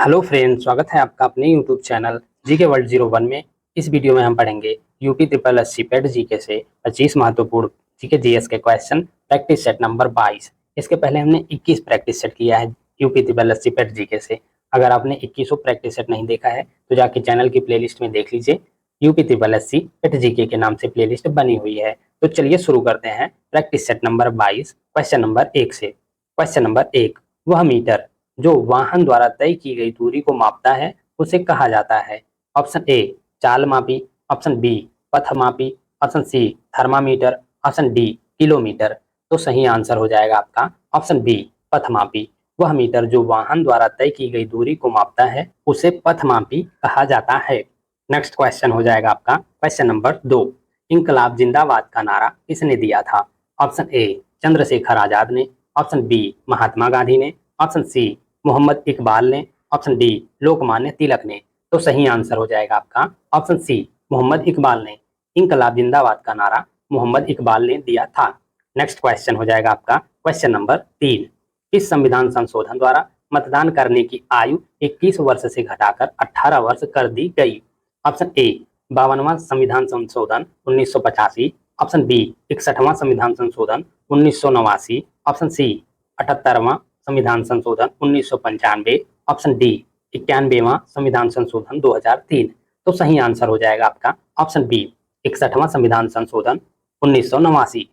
Hello friends, स्वागत है आपका अपने यूट्यूब चैनल जीके वर्ल्ड 01 में। इस वीडियो में हम पढ़ेंगे यूपी ट्रिपल एससी पेट जीके से 25 महत्वपूर्ण जीके जीएस के क्वेश्चन, प्रैक्टिस सेट नंबर 22। इसके पहले हमने 21 प्रैक्टिस सेट किया है यूपी ट्रिपल एससी पेट जीके से। अगर आपने 21 प्रैक्टिस सेट नहीं देखा है तो जाके चैनल की प्लेलिस्ट में देख लीजिए। यूपी ट्रिपल एससी पेट जीके के नाम से प्लेलिस्ट बनी हुई है। तो चलिए शुरू करते हैं practice set number 22 question number 1 से। क्वेश्चन नंबर 1, वह मीटर जो वाहन द्वारा तय की गई दूरी को मापता है उसे कहा जाता है। ऑप्शन ए चाल मापी, ऑप्शन बी पथ मापी, option C thermometer, option D kilometre. तो सही आंसर हो जाएगा आपका ऑप्शन बी पथ मापी। वह मीटर जो वाहन द्वारा तय की गई दूरी को मापता है उसे पथ मापी कहा जाता है। नेक्स्ट क्वेश्चन हो जाएगा आपका क्वेश्चन नंबर 2, इंकलाब जिंदाबाद का नारा किसने दिया था। ऑप्शन ए चंद्रशेखर आजाद ने, ऑप्शन बी महात्मा गांधी ने, ऑप्शन सी मोहम्मद इकबाल ने, ऑप्शन डी लोकमान्य तिलक ने। तो सही आंसर हो जाएगा आपका ऑप्शन सी मोहम्मद इकबाल ने। इंकलाब जिंदाबाद का नारा मोहम्मद इकबाल ने दिया था। नेक्स्ट क्वेश्चन हो जाएगा आपका क्वेश्चन नंबर 3, इस संविधान संशोधन द्वारा मतदान करने की आयु 21 वर्ष से घटाकर 18 वर्ष कर दी गई। ऑप्शन ए 52वां संविधान संशोधन 1985, ऑप्शन बी 61वां संविधान संशोधन 1989, ऑप्शन सी 78वां संविधान संशोधन 1995, ऑप्शन डी 91वां संविधान संशोधन 2003। तो सही आंसर हो जाएगा आपका ऑप्शन बी 61वां संविधान संशोधन 1989।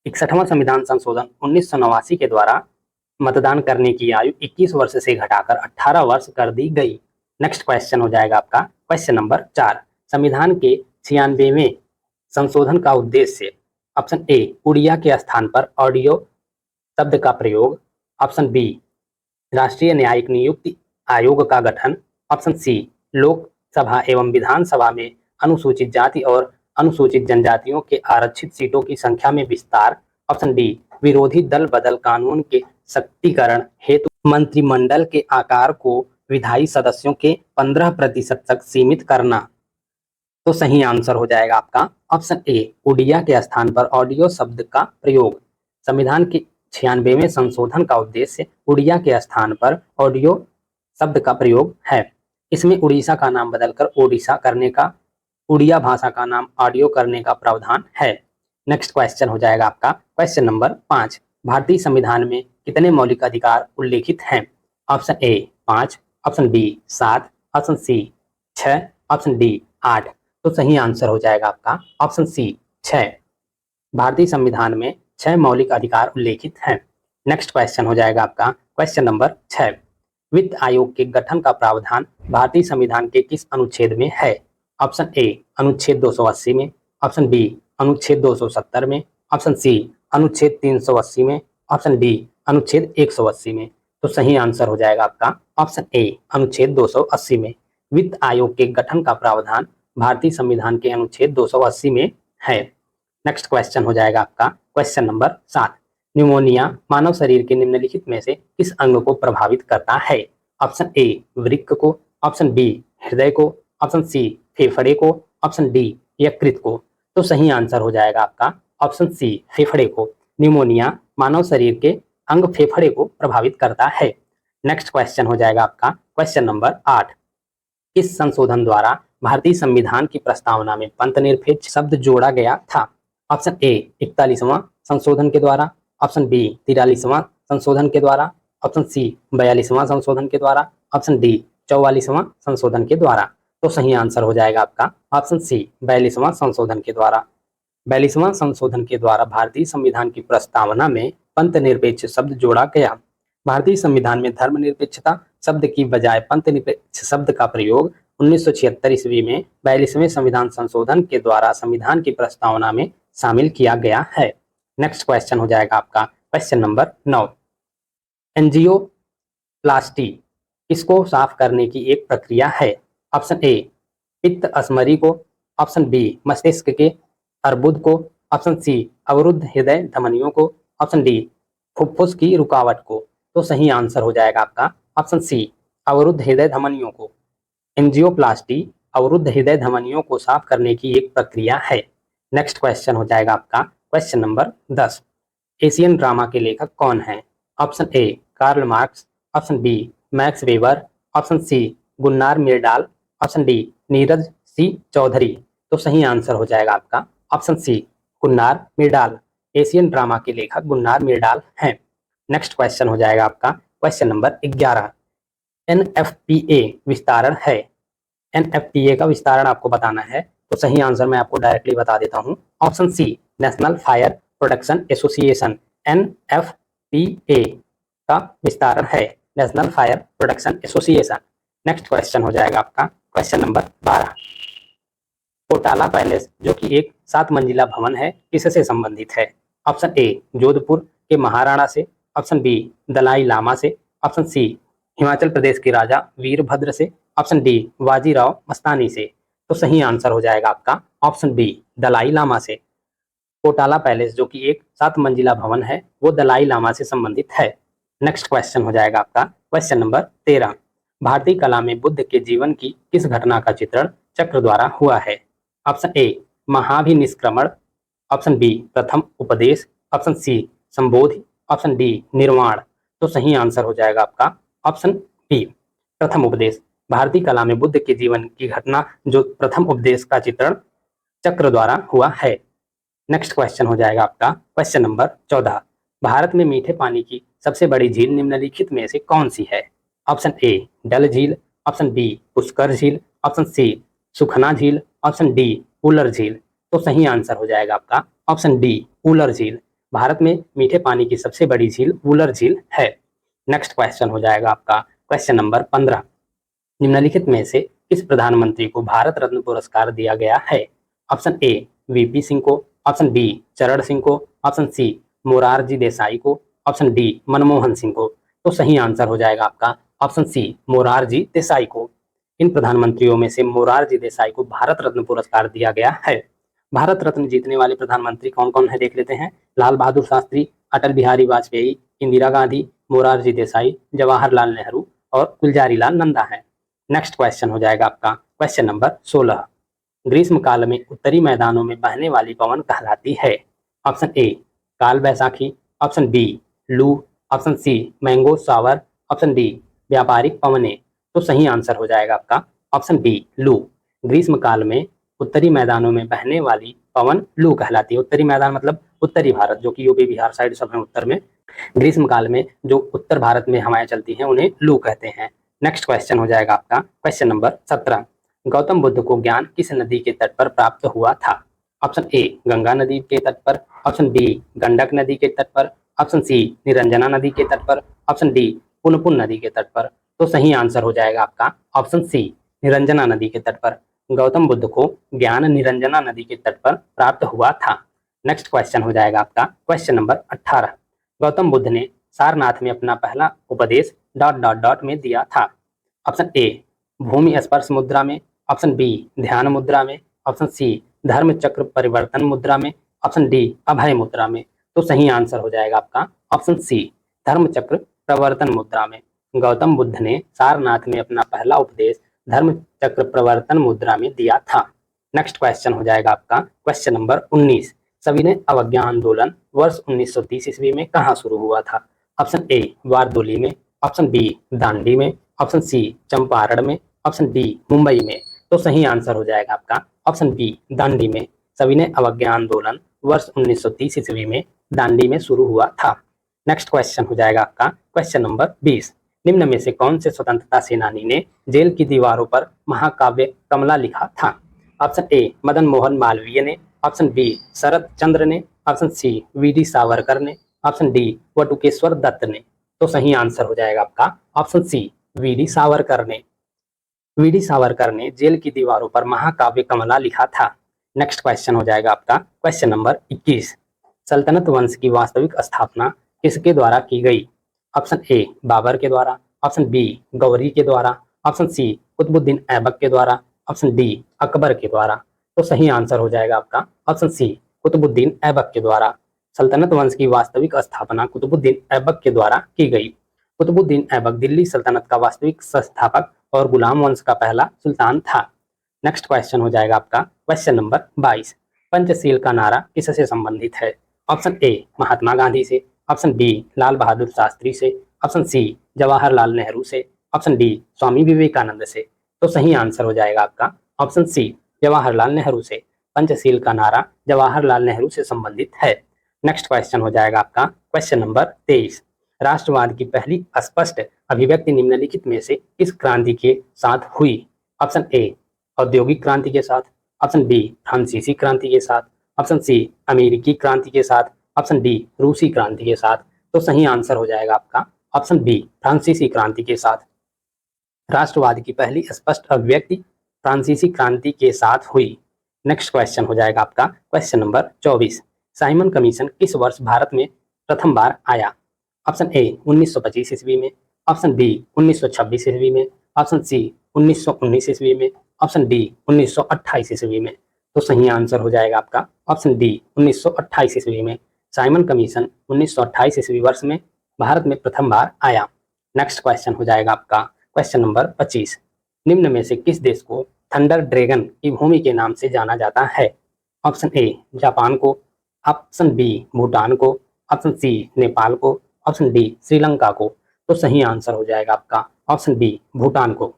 61वां संविधान संशोधन 1989 के द्वारा मतदान करने की आयु 21 वर्ष से घटाकर 18 वर्ष कर दी गई। नेक्स्ट क्वेश्चन हो जाएगा आपका क्वेश्चन नंबर 4, संविधान के 96वें संशोधन का उद्देश्य। ऑप्शन ए उड़िया के स्थान पर ऑडियो शब्द का प्रयोग, ऑप्शन बी राष्ट्रीय न्यायिक नियुक्ति आयोग का गठन, ऑप्शन सी लोकसभा एवं विधानसभा में अनुसूचित जाति और अनुसूचित जनजातियों के आरक्षित सीटों की संख्या में विस्तार, ऑप्शन डी विरोधी दल बदल कानून के सख्तीकरण हेतु मंत्रिमंडल के आकार को विधायी सदस्यों के 15% तक सीमित करना। तो सही आंसर हो जाएगा आपका ऑप्शन ए उड़िया के स्थान पर ऑडियो शब्द का प्रयोग। संविधान के 96वें संशोधन का उद्देश्य उड़िया के स्थान पर ऑडियो शब्द का प्रयोग है। इसमें उड़ीसा का नाम बदलकर ओडिशा करने का, उड़िया भाषा का नाम ऑडियो करने का प्रावधान है। नेक्स्ट क्वेश्चन हो जाएगा आपका क्वेश्चन नंबर 5, भारतीय संविधान में कितने मौलिक अधिकार उल्लेखित हैं। Option A 5, option B 7, option C 6, option D 8। तो सही आंसर हो जाएगा आपका ऑप्शन सी 6। भारतीय संविधान में 6 मौलिक अधिकार उल्लेखित हैं। नेक्स्ट क्वेश्चन हो जाएगा आपका क्वेश्चन नंबर 6, वित्त आयोग के गठन का प्रावधान भारतीय संविधान के किस अनुच्छेद में है। ऑप्शन ए अनुच्छेद 280 में, ऑप्शन बी अनुच्छेद 270 में, ऑप्शन सी अनुच्छेद 380 में, ऑप्शन डी अनुच्छेद 180 में। तो सही आंसर हो जाएगा आपका ऑप्शन ए अनुच्छेद 280 में। वित्त आयोग के गठन का प्रावधान भारतीय संविधान के अनुच्छेद 280 में है। नेक्स्ट क्वेश्चन हो जाएगा आपका क्वेश्चन नंबर 7, न्यूमोनिया मानव शरीर के निम्नलिखित में से किस अंग को प्रभावित करता है। ऑप्शन ए वृक्क को, ऑप्शन बी हृदय को, ऑप्शन सी फेफड़े को, ऑप्शन डी यकृत को। तो सही आंसर हो जाएगा आपका ऑप्शन सी फेफड़े को। न्यूमोनिया मानव शरीर के अंग फेफड़े को प्रभावित करता है। नेक्स्ट क्वेश्चन हो जाएगा आपका क्वेश्चन नंबर 8, किस संशोधन द्वारा भारतीय संविधान की प्रस्तावना में पंथनिरपेक्ष शब्द जोड़ा गया था। ऑप्शन ए 41वां संशोधन के द्वारा, ऑप्शन बी 43वां संशोधन के द्वारा, ऑप्शन सी 42वां संशोधन के द्वारा, ऑप्शन डी 44वां संशोधन के द्वारा। तो सही आंसर हो जाएगा आपका ऑप्शन सी 42वां संशोधन के द्वारा। 42वां संशोधन के द्वारा भारतीय संविधान की प्रस्तावना में पंथनिरपेक्ष शब्द जोड़ा गया। भारतीय संविधान में धर्मनिरपेक्षता शब्द की बजाय पंथनिरपेक्ष शब्द का प्रयोग 1976 ईस्वी में 42वें संविधान संशोधन के द्वारा संविधान की प्रस्तावना में शामिल किया गया है। नेक्स्ट क्वेश्चन हो जाएगा आपका क्वेश्चन नंबर 9, एंजियोप्लास्टी किसको साफ करने की एक प्रक्रिया है। ऑप्शन ए पित्त अस्मरी को, ऑप्शन बी मस्तिष्क के अर्बुद को, ऑप्शन सी अवरुद्ध हृदय धमनियों को, ऑप्शन डी फुफ्फुस की रुकावट को। तो सही आंसर हो जाएगा आपका ऑप्शन सी अवरुद्ध हृदय धमनियों को। एंजियोप्लास्टी अवरुद्ध हृदय धमनियों को साफ करने की एक प्रक्रिया है। नेक्स्ट क्वेश्चन हो जाएगा आपका क्वेश्चन नंबर 10, एशियन ड्रामा के लेखक कौन है। Option A Karl Marx, option B Max Weber, option C Gunnar Myrdal, option D Neeraj C Chaudhary. तो सही आंसर हो जाएगा आपका option C Gunnar Myrdal. Asian drama के लेखक गुन्नार मिर्डाल हैं। नेक्स्ट क्वेश्चन हो जाएगा आपका क्वेश्चन नंबर 11। एनएफपीए विस्तारण है। एनएफपीए का विस्तारण आपको बताना है, तो सही आंसर मैं आपको डायरेक्टली बता देता हूं। Option C national fire production association. NFPA का विस्तारण है national fire production association. Next question हो जाएगा आपका क्वेश्चन नंबर 12। कोटाला पैलेस जो कि एक 7 मंजिला भवन है, किससे संबंधित है? ऑप्शन ए जोधपुर के महाराणा से, ऑप्शन बी दलाई लामा से, ऑप्शन सी हिमाचल प्रदेश के राजा वीरभद्र से, ऑप्शन डी बाजीराव मस्तानी से। तो सही आंसर हो जाएगा आपका ऑप्शन बी दलाई लामा से। कोटाला पैलेस जो कि एक 7 मंजिला भवन है, वो दलाई लामा से संबंधित है। नेक्स्ट क्वेश्चन हो जाएगा आपका क्वेश्चन नंबर 13। भारतीय कला में बुद्ध के जीवन की किस घटना का चित्रण चक्र द्वारा हुआ है? ऑप्शन ए महाभिनिष्क्रमण, ऑप्शन बी प्रथम उपदेश, ऑप्शन सी संबोधि, ऑप्शन डी निर्वाण। तो सही आंसर हो जाएगा आपका ऑप्शन बी प्रथम उपदेश। भारतीय कला में बुद्ध के जीवन की घटना जो प्रथम उपदेश का चित्रण चक्र द्वारा हुआ है। नेक्स्ट क्वेश्चन हो जाएगा आपका क्वेश्चन नंबर 14। भारत में मीठे पानी की सबसे बड़ी झील निम्नलिखित में से कौन सी है? ऑप्शन ए डल झील, ऑप्शन बी पुष्कर झील, ऑप्शन सी सुखना झील, ऑप्शन डी उलर झील। तो सही आंसर हो जाएगा आपका ऑप्शन डी उलर झील। भारत में मीठे पानी की सबसे बड़ी झील उलर झील है। नेक्स्ट क्वेश्चन हो जाएगा आपका क्वेश्चन नंबर 15। निम्नलिखित में से किस प्रधानमंत्री को भारत रत्न पुरस्कार दिया गया है? ऑप्शन ए वीपी सिंह को, ऑप्शन बी चरण सिंह को, ऑप्शन सी मोरारजी देसाई को, ऑप्शन डी मनमोहन सिंह को। तो सही आंसर हो जाएगा आपका ऑप्शन सी मोरारजी देसाई को। इन प्रधानमंत्रियों में से मोरारजी देसाई को भारत रत्न पुरस्कार दिया गया है। भारत रत्न जीतने वाले प्रधानमंत्री कौन कौन है देख लेते हैं। लाल बहादुर शास्त्री, अटल बिहारी वाजपेयी, इंदिरा गांधी, मोरारजी देसाई, जवाहरलाल नेहरू और गुलजारीलाल नंदा है। नेक्स्ट क्वेश्चन हो जाएगा आपका क्वेश्चन नंबर 16। ग्रीष्म काल में उत्तरी मैदानों में बहने वाली पवन कहलाती है? ऑप्शन ए काल बैसाखी, ऑप्शन बी लू, ऑप्शन सी मैंगो सावर, ऑप्शन डी व्यापारिक पवने। तो सही आंसर हो जाएगा आपका ऑप्शन बी लू। ग्रीष्म काल में उत्तरी मैदानों में बहने वाली पवन लू कहलाती है। उत्तरी मैदान मतलब उत्तरी भारत, जो कि यूपी बिहार साइड सब है उत्तर में। ग्रीष्म काल में जो उत्तर भारत में हवाएं चलती हैं उन्हें लू कहते हैं। नेक्स्ट क्वेश्चन हो जाएगा आपका क्वेश्चन नंबर 17। गौतम बुद्ध को ज्ञान किस नदी के तट पर प्राप्त हुआ था? ऑप्शन ए गंगा नदी के तट पर, ऑप्शन बी गंडक नदी के तट पर, ऑप्शन सी निरंजना नदी के तट पर, ऑप्शन डी पुनपुन नदी के तट पर। तो सही आंसर हो जाएगा आपका ऑप्शन सी निरंजना नदी के तट पर। गौतम बुद्ध को ज्ञान निरंजना नदी के तट पर प्राप्त हुआ था। नेक्स्ट क्वेश्चन हो जाएगा आपका क्वेश्चन नंबर 18। गौतम बुद्ध ने सारनाथ में अपना पहला उपदेश ... में दिया था। ऑप्शन ए भूमि स्पर्श मुद्रा में, ऑप्शन बी ध्यान मुद्रा में, ऑप्शन सी धर्म चक्र परिवर्तन मुद्रा में, ऑप्शन डी अभय मुद्रा में। तो सही आंसर हो जाएगा आपका ऑप्शन सी धर्म चक्र प्रवर्तन मुद्रा में। गौतम बुद्ध ने सारनाथ में अपना पहला उपदेश धर्म चक्र प्रवर्तन मुद्रा में दिया था। नेक्स्ट क्वेश्चन हो जाएगा आपका क्वेश्चन नंबर 19। सविनय अवज्ञा आंदोलन वर्ष 1930 ईस्वी में कहाँ शुरू हुआ था? ऑप्शन ए बारदोली में, ऑप्शन बी दांडी में, ऑप्शन सी चंपारण में, ऑप्शन डी मुंबई में। तो सही आंसर हो जाएगा आपका ऑप्शन बी दांडी में। सविनय अवज्ञा आंदोलन वर्ष 1930 ईस्वी में दांडी में शुरू हुआ था। नेक्स्ट क्वेश्चन हो जाएगा आपका क्वेश्चन नंबर 20। निम्न में से कौन से स्वतंत्रता सेनानी ने जेल की दीवारों पर महाकाव्य कमला लिखा था? ऑप्शन ए मदन मोहन मालवीय ने, ऑप्शन बी शरद चंद्र ने, ऑप्शन सी वीडी सावरकर ने, ऑप्शन डी वटुकेश्वर दत्त ने। तो सही आंसर हो जाएगा आपका ऑप्शन सी वीडी सावरकर ने। वीडी सावरकर ने जेल की दीवारों पर महाकाव्य कमला लिखा था। नेक्स्ट क्वेश्चन हो जाएगा आपका क्वेश्चन नंबर 21। सल्तनत वंश की वास्तविक स्थापना किसके द्वारा की गई? ऑप्शन ए बाबर के द्वारा, ऑप्शन बी गौरी के द्वारा, ऑप्शन सी कुतुबुद्दीन ऐबक के द्वारा, ऑप्शन डी अकबर के द्वारा। तो सही आंसर हो जाएगा आपका ऑप्शन सी कुतुबुद्दीन ऐबक के द्वारा। सल्तनत वंश की वास्तविक स्थापना कुतुबुद्दीन ऐबक के द्वारा की गई। कुतुबुद्दीन ऐबक दिल्ली सल्तनत का वास्तविक संस्थापक और गुलाम वंश का पहला सुल्तान था। नेक्स्ट क्वेश्चन हो जाएगा आपका क्वेश्चन नंबर 22। पंचशील का नारा किससे संबंधित है? ऑप्शन ए महात्मा गांधी से, ऑप्शन बी लाल बहादुर शास्त्री से, ऑप्शन सी जवाहरलाल नेहरू से, ऑप्शन डी स्वामी विवेकानंद से। तो सही आंसर हो जाएगा आपका ऑप्शन सी जवाहरलाल नेहरू से। पंचशील का नारा जवाहरलाल नेहरू से संबंधित है। नेक्स्ट क्वेश्चन हो जाएगा आपका क्वेश्चन नंबर 23। राष्ट्रवाद की पहली स्पष्ट अभिव्यक्ति निम्नलिखित में से किस क्रांति के साथ हुई? ऑप्शन ए औद्योगिक क्रांति के साथ, ऑप्शन बी फ्रांसीसी क्रांति के साथ, ऑप्शन सी अमेरिकी क्रांति के साथ, ऑप्शन डी रूसी क्रांति के साथ। तो सही आंसर हो जाएगा आपका ऑप्शन बी फ्रांसीसी क्रांति के साथ। राष्ट्रवाद की पहली स्पष्ट अभिव्यक्ति फ्रांसीसी क्रांति के साथ हुई। नेक्स्ट क्वेश्चन हो जाएगा आपका क्वेश्चन नंबर 24। साइमन कमीशन किस वर्ष भारत में प्रथम बार आया? ऑप्शन ए 1925 ईस्वी में, ऑप्शन बी 1926 ईस्वी में, ऑप्शन सी 1919 ईस्वी में, ऑप्शन डी 1928 ईस्वी में। तो सही आंसर हो जाएगा आपका ऑप्शन डी 1928 ईस्वी में। साइमन कमीशन 1928 ईस्वी वर्ष में भारत में प्रथम बार आया। नेक्स्ट क्वेश्चन हो जाएगा आपका क्वेश्चन नंबर 25। निम्न में से किस देश को थंडर ड्रैगन की भूमि के नाम से जाना जाता है? ऑप्शन ए जापान को, ऑप्शन बी भूटान को, ऑप्शन सी नेपाल को, ऑप्शन डी श्रीलंका को। तो सही आंसर हो जाएगा आपका ऑप्शन बी भूटान को।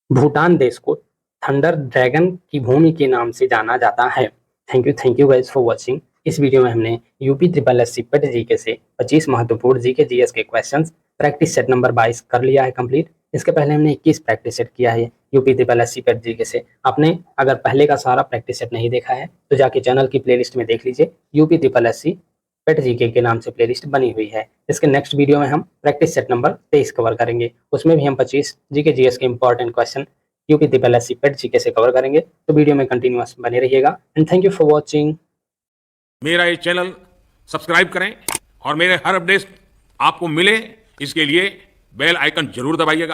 भूटान देश को थंडर ड्रैगन की भूमि के नाम से जाना जाता है। Thank you guys for watching. इस वीडियो में हमने UP triple S C PET GK से 25 महत्वपूर्ण जीके जीएस के क्वेश्चंस प्रैक्टिस सेट नंबर 22 कर लिया है कंप्लीट। इसके पहले हमने 21 प्रैक्टिस सेट किया है UP triple S C PET GK से। आपने अगर पहले का सारा प्रैक्टिस सेट नहीं देखा है तो जाके चैनल की प्लेलिस्ट में देख लीजिए। UP triple S C PET GK के नाम से प्लेलिस्ट बनी हुई है। इसके नेक्स्ट वीडियो में हम प्रैक्टिस सेट नंबर 23 कवर करेंगे। उसमें भी हम 25 जीके जीएस के important question UP triple S C PET GK से कवर करेंगे। तो वीडियो में कंटिन्यूअस बने रहिएगा and thank you for watching. मेरा ये चैनल सब्सक्राइब करें और मेरे हर अपडेट आपको मिले इसके लिए बेल आइकन जरूर दबाइएगा।